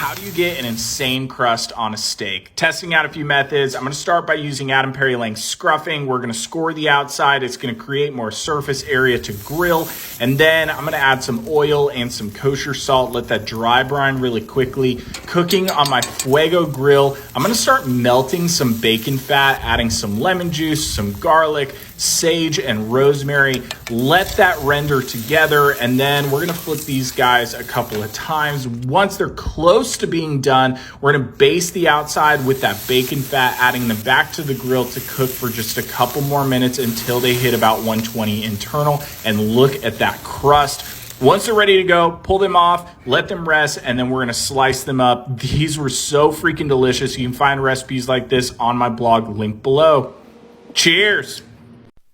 How do you get an insane crust on a steak? Testing out a few methods. I'm going to start by using Adam Perry Lang scruffing. We're going to score the outside. It's going to create more surface area to grill. And then I'm going to add some oil and some kosher salt. Let that dry brine really quickly. Cooking on my Fuego grill. I'm going to start melting some bacon fat, adding some lemon juice, some garlic, sage, and rosemary. Let that render together, and then we're gonna flip these guys a couple of times. Once they're close to being done, we're gonna baste the outside with that bacon fat, adding them back to the grill to cook for just a couple more minutes until they hit about 120 internal. And look at that crust. Once they're ready to go, pull them off, let them rest, and then we're gonna slice them up. These were so freaking delicious. You can find recipes like this on my blog, link below. Cheers.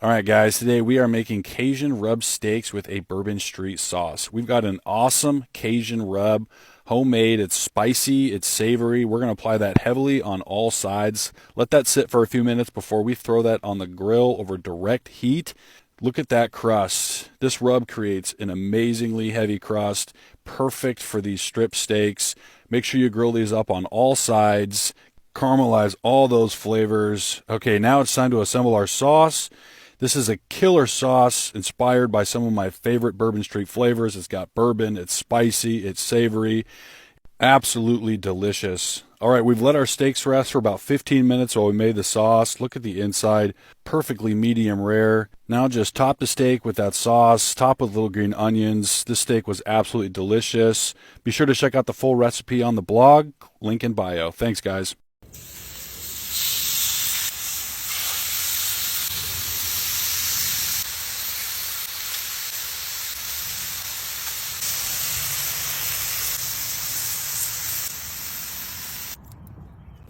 All right, guys, today we are making Cajun rub steaks with a Bourbon Street sauce. We've got an awesome Cajun rub, homemade. It's spicy, it's savory. We're going to apply that heavily on all sides. Let that sit for a few minutes before we throw that on the grill over direct heat. Look at that crust. This rub creates an amazingly heavy crust, perfect for these strip steaks. Make sure you grill these up on all sides, caramelize all those flavors. Okay, now it's time to assemble our sauce. This is a killer sauce inspired by some of my favorite Bourbon Street flavors. It's got bourbon, it's spicy, it's savory, absolutely delicious. All right, we've let our steaks rest for about 15 minutes while we made the sauce. Look at the inside, perfectly medium rare. Now just top the steak with that sauce, top with little green onions. This steak was absolutely delicious. Be sure to check out the full recipe on the blog, link in bio. Thanks, guys.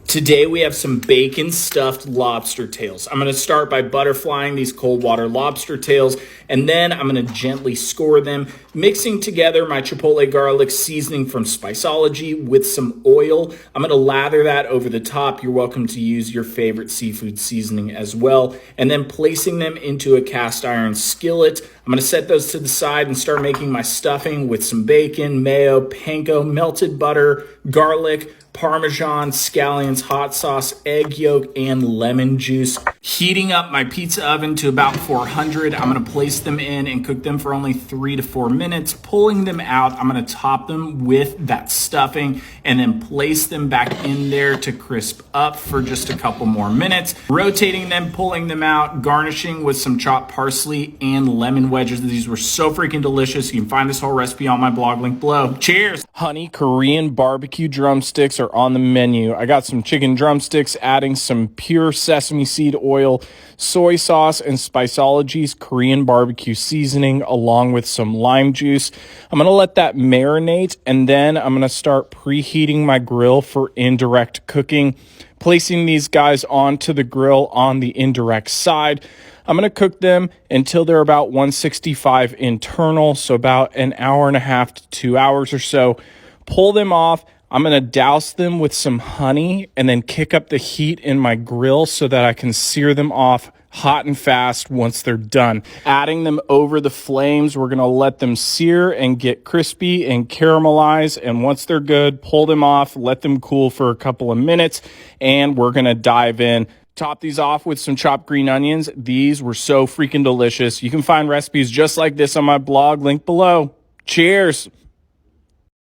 Today we have some bacon stuffed lobster tails. I'm going to start by butterflying these cold water lobster tails, and then I'm going to gently score them, mixing together my chipotle garlic seasoning from Spiceology with some oil. I'm going to lather that over the top. You're welcome to use your favorite seafood seasoning as well, and then placing them into a cast iron skillet. I'm going to set those to the side and start making my stuffing with some bacon, mayo, panko, melted butter, garlic, Parmesan, scallions, hot sauce, egg yolk, and lemon juice. Heating up my pizza oven to about 400. I'm going to place them in and cook them for only 3 to 4 minutes. Pulling them out, I'm going to top them with that stuffing and then place them back in there to crisp up for just a couple more minutes. Rotating them, pulling them out, garnishing with some chopped parsley and lemon wedges. These were so freaking delicious. You can find this whole recipe on my blog, link below. Cheers. Honey Korean barbecue drumsticks are on the menu. I got some chicken drumsticks, adding some pure sesame seed oil, soy sauce, and Spiceology's Korean barbecue seasoning, along with some lime juice. I'm going to let that marinate, and then I'm going to start preheating my grill for indirect cooking. Placing these guys onto the grill on the indirect side. I'm going to cook them until they're about 165 internal, so about an hour and a half to 2 hours or so. Pull them off. I'm going to douse them with some honey and then kick up the heat in my grill so that I can sear them off hot and fast once they're done. Adding them over the flames, we're going to let them sear and get crispy and caramelize. And once they're good, pull them off, let them cool for a couple of minutes, and we're going to dive in. Top these off with some chopped green onions. These were so freaking delicious. You can find recipes just like this on my blog, link below. Cheers.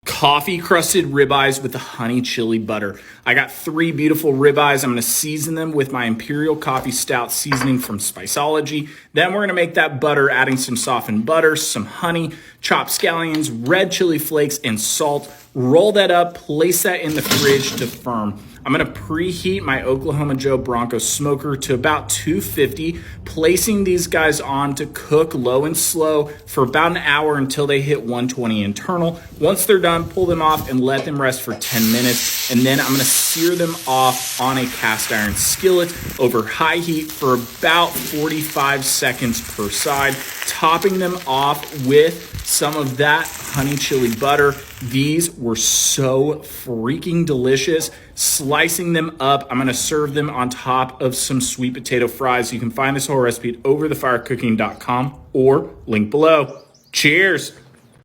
Coffee crusted ribeyes with the honey chili butter. I got 3 beautiful ribeyes. I'm going to season them with my Imperial Coffee Stout seasoning from Spiceology. Then we're going to make that butter, adding some softened butter, some honey, chopped scallions, red chili flakes, and salt. Roll that up, place that in the fridge to firm. I'm going to preheat my Oklahoma Joe Bronco smoker to about 250, placing these guys on to cook low and slow for about an hour until they hit 120 internal. Once they're done, pull them off and let them rest for 10 minutes. And then I'm going to sear them off on a cast iron skillet over high heat for about 45 seconds per side, topping them off with some of that honey chili butter. These were so freaking delicious. Slicing them up, I'm going to serve them on top of some sweet potato fries. You can find this whole recipe at overthefirecooking.com or link below. Cheers.